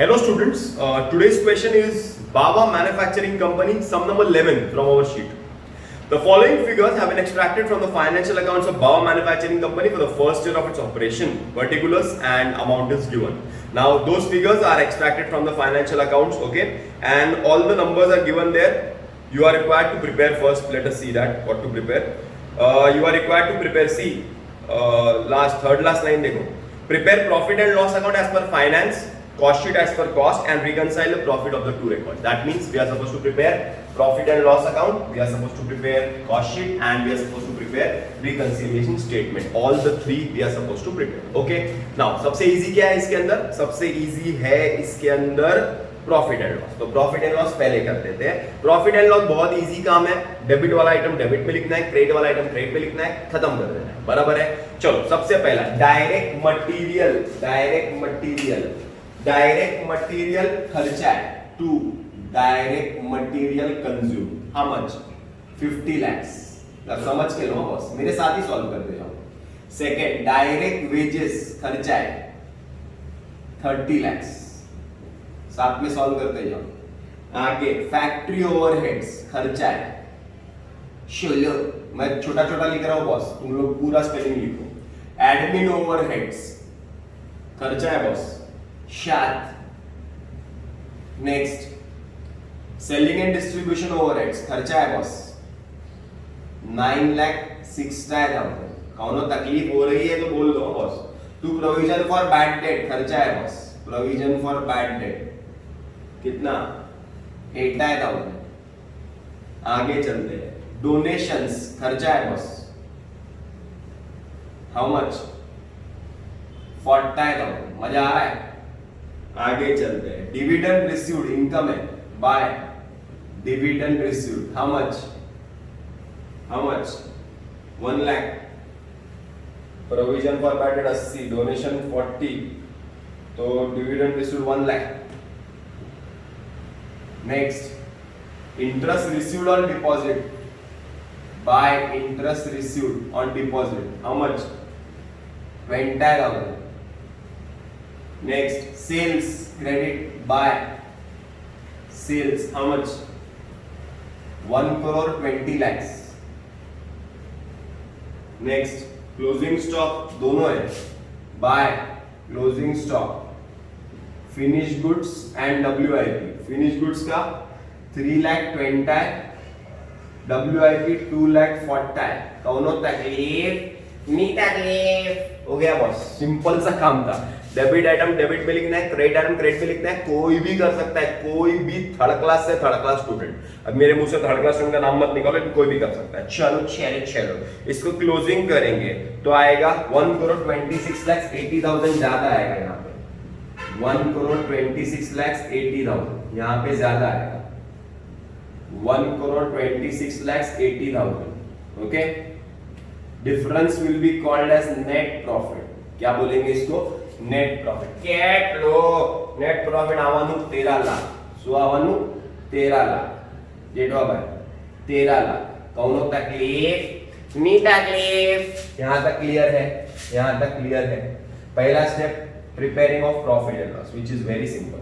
Hello students, today's question is Baba Manufacturing Company, sum number 11 from our sheet. The following figures have been extracted from the financial accounts of Baba Manufacturing Company for the first year of its operation. Particulars and amount is given. Now those figures are extracted from the financial accounts, okay, and all the numbers are given there. You are required to prepare first. Let us see that what to prepare. You are required to prepare. See, third last line देखो. Prepare profit and loss account as per finance, cost sheet as per cost, and reconcile the profit of the two records. That means we are supposed to prepare profit and loss account, we are supposed to prepare cost sheet, and we are supposed to prepare reconciliation statement. All the three we are supposed to prepare. Okay. Now सबसे easy क्या है इसके अंदर? सबसे easy है इसके अंदर profit and loss. तो प्रॉफिट एंड लॉस पहले कर देते हैं. प्रॉफिट एंड लॉस बहुत इजी काम है. डेबिट वाला आइटम डेबिट में लिखना है, क्रेडिट वाला आइटम क्रेडिट में लिखना है, खत्म कर देना है. बराबर है. चलो सबसे पहला डायरेक्ट मटेरियल खर्चा है. To direct material consume. How much? 50 lakhs. समझ के लो बॉस, मेरे साथ ही सॉल्व करते जाओ. सेकंड डायरेक्ट वेजेस खर्चा है 30 lakhs. साथ में सॉल्व करते जाओ. आगे फैक्ट्री ओवरहेड्स खर्चा है 16. मैं छोटा छोटा लिख रहा हूं बॉस, तुम लोग पूरा स्पेलिंग लिखो. एडमिन ओवरहेड्स खर्चा है boss 7. Next selling and distribution overheads खर्चा है बॉस 9,60,000. कौनो तकलीफ हो रही है तो बोल दो boss. To provision for bad debt खर्चा है boss. Provision for bad debt कितना? 8,000. आगे चलते हैं. डोनेशंस खर्चा है बॉस. How much? 40,000. मजा आ रहा है? आगे चलते हैं. डिविडेंड रिसीव्ड इनकम है by dividend received. How much? 1 lakh. Provision for bad debt 80, donation 40, तो dividend received 1 lakh. Next interest received on deposit by interest received on deposit. How much? 20,000. Next sales credit by sales. How much? 1,20 lakhs. Next closing stock दोनों है by closing stock finish goods and WIP. Finish goods का 3,20,000, WIP 2,40,000. कौनो तकलीफ नहीं? तकलीफ हो गया boss. Simple सा काम था. डेबिट आइटम डेबिट में लिखना है, क्रेडिट आइटम क्रेडिट में लिखना है. कोई भी कर सकता है, कोई भी थर्ड क्लास से थर्ड क्लास स्टूडेंट. अब मेरे मुंह से थर्ड क्लास स्टूडेंट का नाम मत निकालो, लेकिन कोई भी कर सकता है. चलो इसको क्लोजिंग करेंगे तो आएगा 1,26,80,000. ज्यादा आएगा यहाँ पे. 1,26,80,000 यहाँ पे ज्यादा आएगा. 1,26,80,000. Okay. Difference will be called as net profit. क्या बोलेंगे इसको? Net profit. कैट लो. नेट प्रॉफिट आवानु 13 लाख. सो आवानु 13 लाख. जेठवा भाई 13 लाख. कौनो तकलीफ नहीं? तकलीफ. यहां तक क्लियर है? यहां तक क्लियर है. पहला step preparing of profit and loss, which is very simple.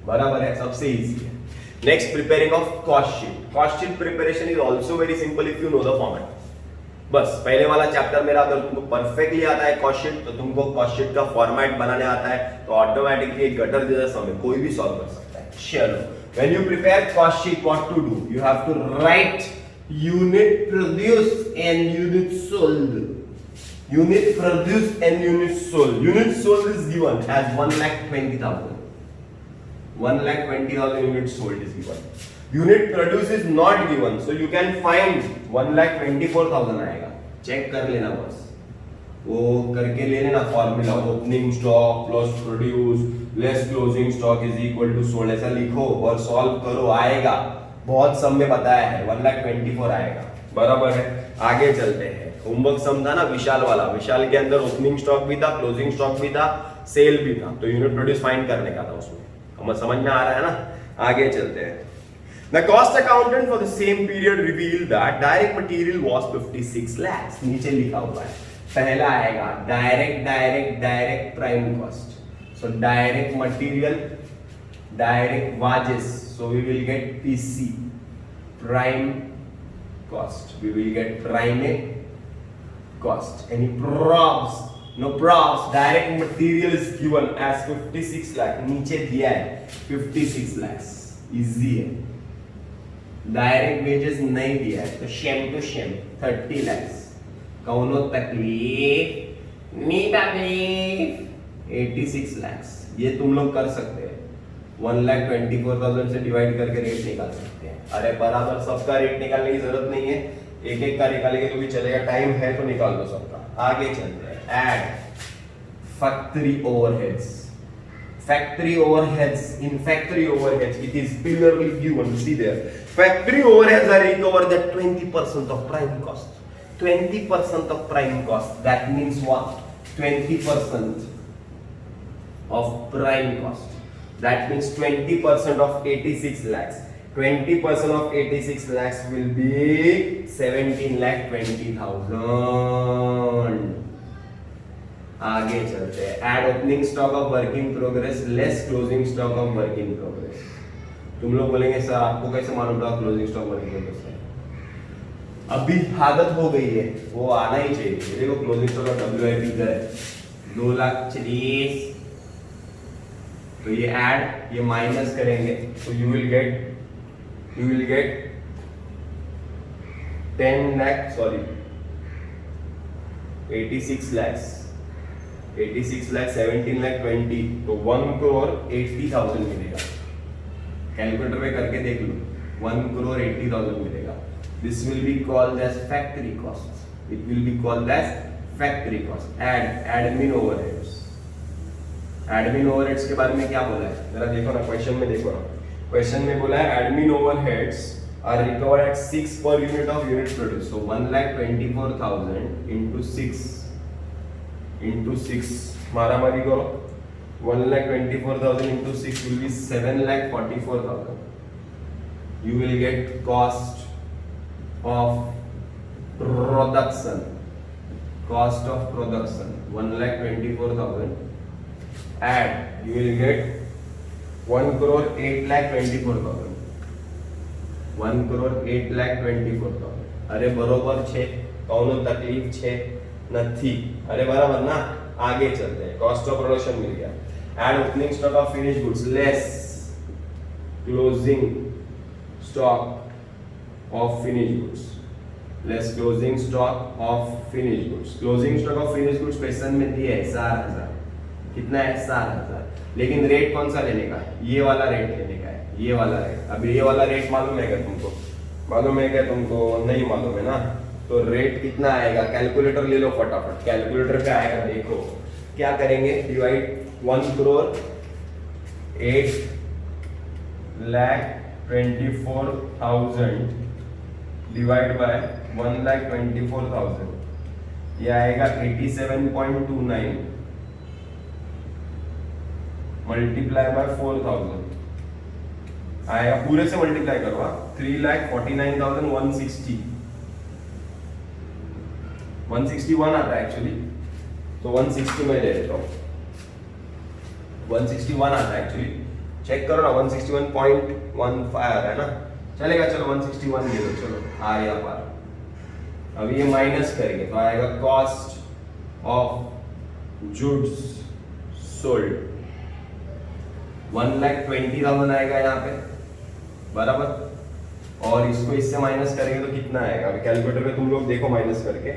बराबर है, सबसे इजी है. Next preparing of cost sheet. Cost sheet preparation is also very simple if you know the format. बस पहले वाला चैप्टर मेरा अगर तुमको परफेक्टली आता है कॉस्ट शीट, तो तुमको कॉस्ट शीट का फॉर्मेट बनाने आता है, तो ऑटोमेटिकली एक गटर जैसा सम कोई भी सॉल्व कर सकता है. चलो, when you prepare cost sheet, what to do? You have to write unit produced and unit sold. Unit produced and unit sold. Unit sold is given as 1,20,000. 1,20,000 units sold is given. Unit produced is not given, so you can find 1,24,000 आएगा. Check कर लेना बस, वो करके ले लेना formula. Opening stock plus produce less closing stock is equal to sold. ऐसा लिखो और सॉल्व करो, आएगा. बहुत सम में बताया है 1,24,000 आएगा. बराबर है. आगे चलते हैं. होमवर्क सम था ना विशाल वाला. विशाल के अंदर ओपनिंग स्टॉक भी था, क्लोजिंग स्टॉक भी था, सेल भी था, तो यूनिट प्रोड्यूस फाइंड करने का था उसमें. हमें समझ में आ रहा है ना? आगे चलते हैं. The cost accountant for the same period revealed that direct material was 56 lakhs. नीचे लिखा हुआ है. पहला आएगा direct prime cost. So direct material, direct wages. So we will get PC, prime cost. We will get prime cost. Any props? No props. Direct material is given as 56 lakh. नीचे दिया है 56 lakhs. Easy है. Direct wages नहीं दिया है तो Shem to Shem 30 lakhs. कौनो तकलीफ नहीं तकलीफ 86 lakhs. ये तुम लोग कर सकते हैं. 1,24,000 से डिवाइड करके रेट निकाल सकते हैं. अरे बराबर सबका रेट निकालने की जरूरत नहीं है, एक एक का निकालेंगे तो भी चलेगा. टाइम है तो निकाल दो सबका. आगे चलते हैं. Add factory overheads. Factory overheads. In factory overheads, it is clearly given. See there. Factory overheads are recovered at 20% of prime cost. 20% of prime cost. That means what? 20% of prime cost. That means 20% of 86 lakhs. 20% of 86 lakhs will be 17,20,000. आगे चलते हैं. Add opening stock of work in progress less closing stock of work in progress. तुम लोग बोलेंगे sir आपको कैसे मालूम था closing stock work in progress है? अभी आदत हो गई है, वो आना ही चाहिए. देखो क्लोजिंग स्टॉक ऑफ WIP इधर है 2,40,000. तो ये ऐड, ये माइनस करेंगे तो you will gate 86 lakhs. 86 lakh 17 lakh 20 तो 1,80,000 मिलेगा. कैलकुलेटर में करके देख लो. 1,80,000 मिलेगा. This will be called as factory cost. It will be called as factory cost. Admin overheads. Admin overheads के बारे में क्या बोला है जरा देखो ना. क्वेश्चन में देखो ना. क्वेश्चन में बोला है admin overheads are recovered at 6 per unit of unit produced. So 1,24,000 into 6 मारामारी करो. 1,24,000 into 6 will be 7,44,000. You will get cost of production. Cost of production 1,24,000. Add you will get 1,08,24,000. 1,08,24,000. अरे बरोबर छे. कौनो तकलीफ छे नहीं. अरे बराबर ना. आगे चलते हैं. कॉस्ट ऑफ प्रोडक्शन मिल गया. Add opening stock of finish goods less closing stock of finish goods. Less closing stock of finish goods. Closing stock of finish goods question में दिया है 4,000. कितना है? 4,000. लेकिन रेट कौन सा लेने का है? ये वाला रेट लेने का है. ये वाला रेट. अब ये वाला रेट मालूम है क्या तुमको? मालूम है क्या तुमको? नहीं मालूम है ना. तो रेट कितना आएगा? कैलकुलेटर ले लो फटाफट. कैलकुलेटर पे आएगा. देखो क्या करेंगे. Divide 1,08,24,000 divide by 1,24,000. ये आएगा 87.29 मल्टीप्लाई बाय 4,000 आएगा. पूरे से मल्टीप्लाई करो. 3,49,160. 161 आता है एक्चुअली. तो 160 में ले लेता हूँ. 161 आता है एक्चुअली. चेक करो ना. 161.15 आ रहा है ना. चलेगा. चलो 161 ले लो. चलो आ गया पार. अभी ये माइनस करेंगे तो आएगा कॉस्ट ऑफ गुड्स सोल्ड 1,20,000 आएगा यहाँ पे. बराबर. और इसको इससे माइनस करेंगे तो कितना आएगा? अभी कैलकुलेटर में तुम लोग देखो माइनस करके.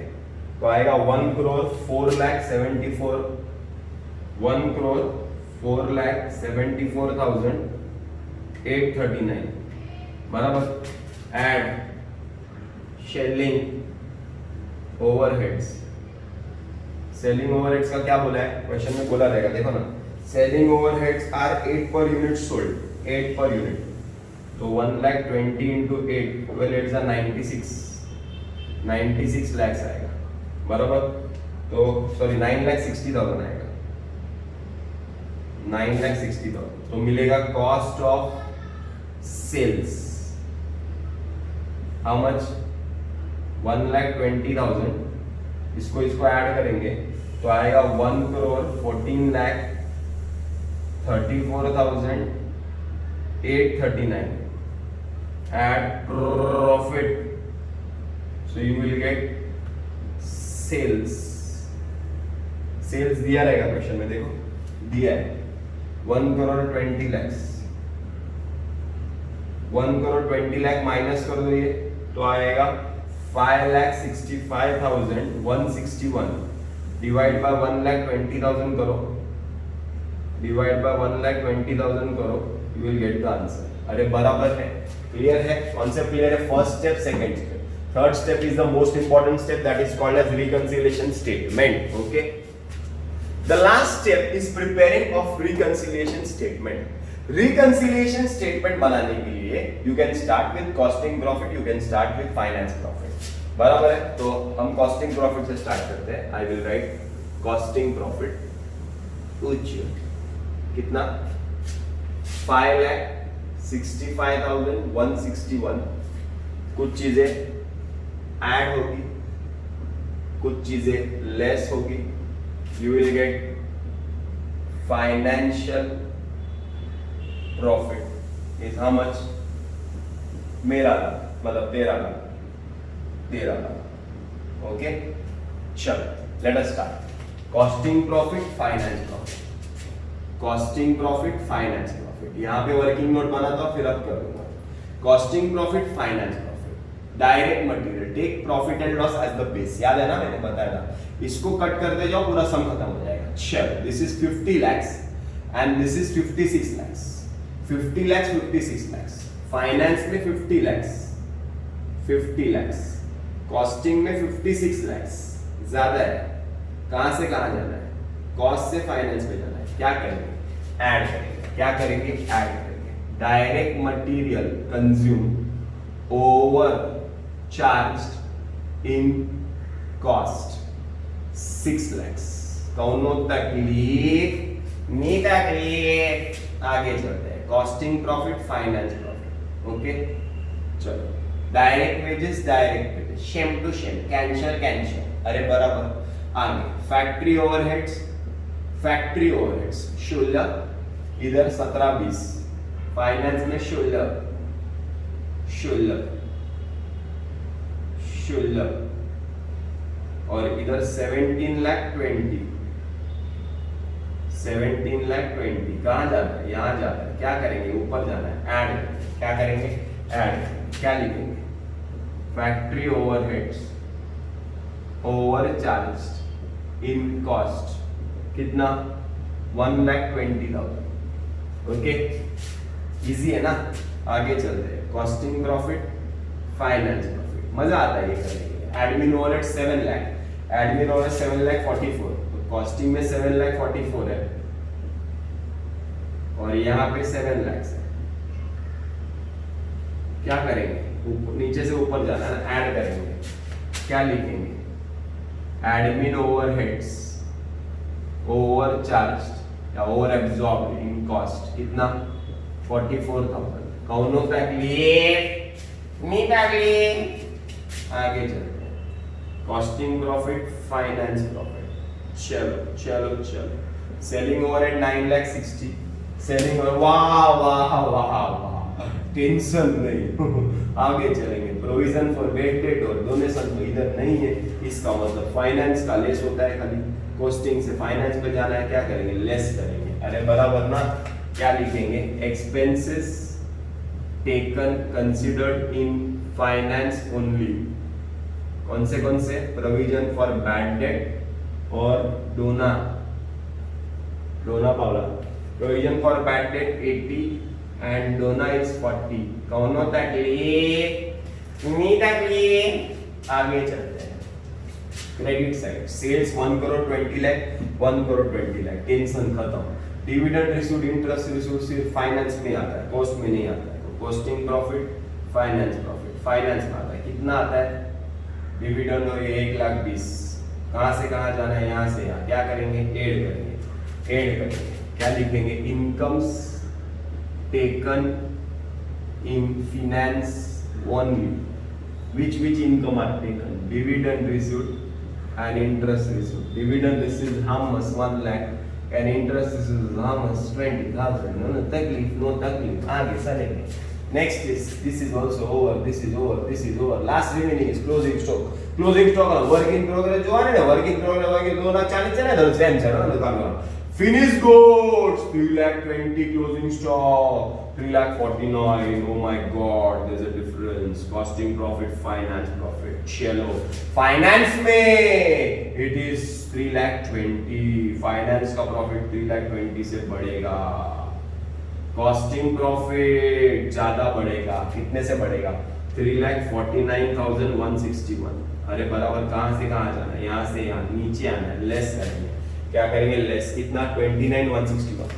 तो आएगा 1,04,74,839. बराबर. Add selling overheads. Selling overheads का क्या बोला है? क्वेश्चन में बोला रहेगा. देखो ना. Selling overheads are 8 per unit sold. 8 per unit. तो 1,20,000 into 8 12 8 are 96 lakhs आएगा. बराबर. तो सॉरी 9,60,000 आएगा. 9,60,000. तो मिलेगा cost of sales. How much? 1,20,000. इसको ऐड करेंगे तो आएगा 1,14,00,000 34,839. Add profit. So you will get sales. Sales दिया रहेगा क्वेश्चन में, देखो दिया है 1 करोड़ 20 lakhs. 1 करोड़ 20 लाख माइनस कर दो ये तो आएगा 5,65,161 डिवाइड बाय 1,20,000 करो, डिवाइड बाय 1,20,000 करो, you will get the answer. अरे बराबर है, क्लियर है, कॉन्सेप्ट क्लियर है. First step, second step, third step is the most important step, that is called as reconciliation statement. Okay, the last step is preparing of reconciliation statement. Reconciliation statement बनाने के लिए you can start with costing profit, you can start with finance profit. बराबर है, तो हम costing profit से start करते हैं. I will write costing profit कुछ कितना 5,65,161. कुछ चीजें ऐड होगी, कुछ चीजें लेस होगी. You will get financial profit is how much? मेरा लाख, मतलब 13 लाख. ओके, चलो let us start. Costing profit, finance profit. Costing profit, finance profit. यहाँ पे वर्किंग नोट बनाता हूँ, फिर अब करूँगा. Costing profit, finance profit. Direct material, take profit and loss as the base. याद है ना, मैंने बताया था. इसको कट करते जाओ, पूरा सम खत्म हो जाएगा. चलो, this is 50 lakhs and this is 56 lakhs. 50 lakhs 56 lakhs. Finance में 50 lakhs, 50 lakhs. कॉस्टिंग में 56 lakhs. ज्यादा है. कहां से कहां जाना है? कॉस्ट से फाइनेंस पे जाना है. क्या करेंगे? ऐड करेंगे. क्या करेंगे? ऐड करेंगे. Direct material consume over charge in cost 6 lakhs. कौनो तकलीफ नहीं, तकलीफ. आगे चलते हैं. Costing profit, finance profit. Okay, चलो. Direct wages, direct wages, same to same, cancel cancel. अरे बराबर. आगे फैक्ट्री ओवरहेड्स, फैक्ट्री ओवरहेड्स 16, इधर 17-20. फाइनेंस में 16 और इधर 17,20,000. 17,20,000 कहाँ जाता है? यहाँ जाता है. क्या करेंगे? ऊपर जाना है. ऐड. क्या करेंगे? ऐड. क्या लिखेंगे? Factory overheads over charge in cost कितना? 1,20,000. ओके, इजी है ना. आगे चलते हैं. Costing profit, finance profit. मजा आता है ये करने के लिए. Admin overhead 7 lakh. Admin overhead 7,44,000. तो कॉस्टिंग में 7,44,000 है और यहाँ पे 7 लाख है. क्या करेंगे? नीचे से ऊपर जाना है. ऐड करेंगे. क्या लिखेंगे? एडमिन ओवरहेड्स ओवर चार्ज या ओवर एब्जॉर्ब्ड इन कॉस्ट कितना? 44,000. कौनो तकलीफ नहीं, तकलीफ. आगे चलते हैं. Costing profit, finance profit. चलो चलो चलो. Selling overhead 9,60,000. सेलिंग ओवर, वाह वाह वाह वाह, टेंशन नहीं. आगे चलेंगे. प्रोविजन फॉर वेट डेट और डोनेशन तो इधर नहीं है. इसका मतलब फाइनेंस का लेस होता है. खाली कॉस्टिंग से फाइनेंस पे जाना है. क्या करेंगे? लेस करेंगे. अरे बराबर ना. क्या लिखेंगे? Expenses taken considered in finance only. कौन से? प्रोविजन फॉर बैड डेट और Dona Paula. Provision for bad debt 80 and dona is 40. कौन होता है? नहीं, तकलीफ. आगे चलते हैं. Credit side. Sales 1 crore 20 lakh, 1 crore 20 lakh. Tension खत्म. डिविडेंड रिसीव्ड, इंटरेस्ट रिसीव्ड सिर्फ फाइनेंस में आता है, कॉस्ट में नहीं आता है. Costing profit, finance profit. Finance में आता है. कितना आता है? डिविडेंड हो 1,20,000. कहां से कहां जाना है? यहाँ से यहाँ. क्या करेंगे? ऐड करेंगे. क्या लिखेंगे? Incomes taken in finance only. which income are taken? Dividend received and interest received. Dividend received how much? 1 lakh. and interest is how much? 20,000. No taklif, no taklif. आगे चलेंगे. Next is this is also over. This is over. This is over. Last remaining is closing stock. Closing stock ना work in progress जो आने ना work in progress work in 2,40,000 चले तो same चलो ना दुकान में. Finished goods 3,20,000 closing stock 3,49,000. Oh my God, there's a difference. Costing profit, finance profit. चलो finance में it is 3,20,000. Finance का profit 3,20,000 से बढ़ेगा. कॉस्टिंग प्रॉफिट ज्यादा बढ़ेगा. कितने से बढ़ेगा? 3,49,161. अरे बराबर कहां से कहां जाना है? यहां से यहां नीचे आना है. लेस करेंगे. क्या करेंगे? लेस. कितना? 29,161.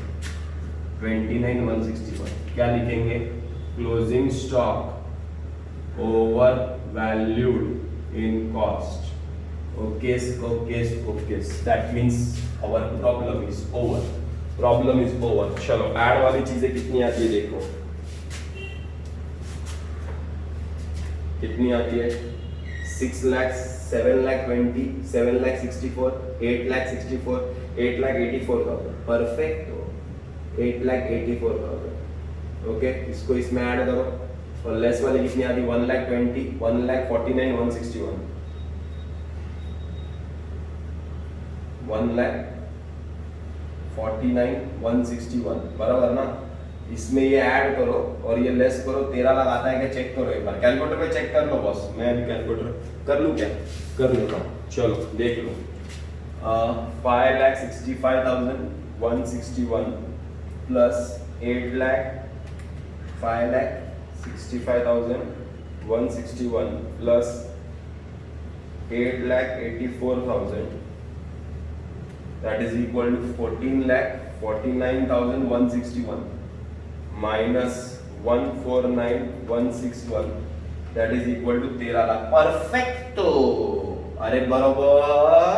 29,161. क्या लिखेंगे? Closing stock over valued in cost. Okay. That means our problem is over. Problem is over. चलो ऐड वाली चीजें कितनी आती है देखो. कितनी आती है? 6 लाख, 7 लाख 20, 7 लाख 64, 8 लाख 64, 8 लाख 84,000. परफेक्ट हो. 8 लाख 84,000. ओके. इसको इसमें ऐड करो. और लेस वाली कितनी आती? 1 लाख 20, 1 लाख 49,161, 1 लाख 49,161. बराबर ना. इसमें ये ऐड करो और ये लेस करो. 13 लाख आता है क्या? चेक करो एक बार. कैलकुलेटर पे चेक कर लो बॉस. मैं अभी कैलकुलेटर कर लूं क्या? कर लेता हूं. चलो देख लो. 5,65,161 plus 5,65,161 plus 8,84,000. That is equal to 14,49,161 minus 149,161. That is equal to 13 lakh. Perfecto. अरे बरोबर